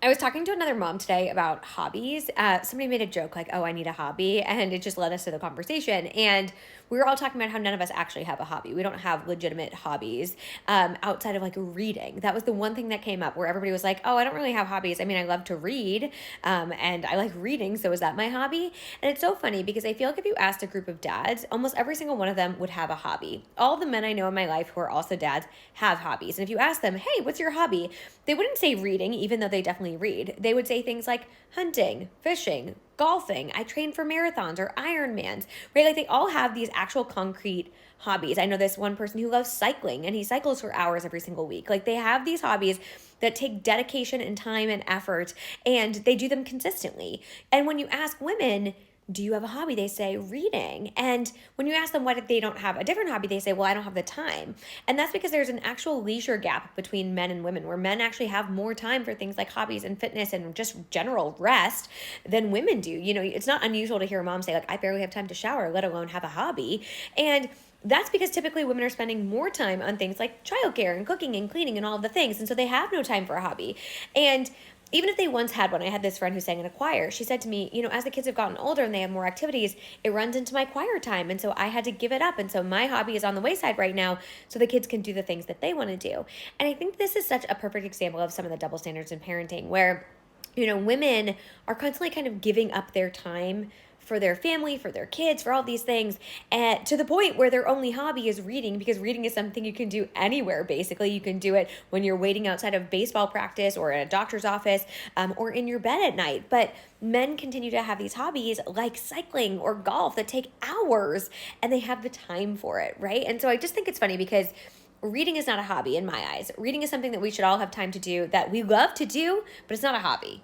I was talking to another mom today about hobbies. Somebody made a joke like, "Oh, I need a hobby," and it just led us to the conversation. And we were all talking about how none of us actually have a hobby. We don't have legitimate hobbies outside of like reading. That was the one thing that came up where everybody was like, "Oh, I don't really have hobbies. I mean, I love to read, and I like reading, so is that my hobby?" And it's so funny because I feel like if you asked a group of dads, almost every single one of them would have a hobby. All the men I know in my life who are also dads have hobbies, and if you ask them, "Hey, what's your hobby?" they wouldn't say reading, even though they definitely read. They would say things like hunting, fishing, golfing. I train for marathons or Ironmans, right? Like they all have these actual concrete hobbies. I know this one person who loves cycling and he cycles for hours every single week. Like they have these hobbies that take dedication and time and effort and they do them consistently. And when you ask women, do you have a hobby? They say reading. And when you ask them why they don't have a different hobby, they say, well, I don't have the time. And that's because there's an actual leisure gap between men and women where men actually have more time for things like hobbies and fitness and just general rest than women do. You know, it's not unusual to hear a mom say, like, I barely have time to shower, let alone have a hobby. And that's because typically women are spending more time on things like childcare and cooking and cleaning and all of the things. And so they have no time for a hobby. And even if they once had one, I had this friend who sang in a choir. She said to me, you know, as the kids have gotten older and they have more activities, it runs into my choir time. And so I had to give it up. And so my hobby is on the wayside right now so the kids can do the things that they want to do. And I think this is such a perfect example of some of the double standards in parenting where, you know, women are constantly kind of giving up their time for their family, for their kids, for all these things, and to the point where their only hobby is reading, because reading is something you can do anywhere. Basically, you can do it when you're waiting outside of baseball practice or at a doctor's office, or in your bed at night. But men continue to have these hobbies like cycling or golf that take hours, and they have the time for it, right? And so I just think it's funny because reading is not a hobby in my eyes. Reading is something that we should all have time to do, that we love to do, but it's not a hobby.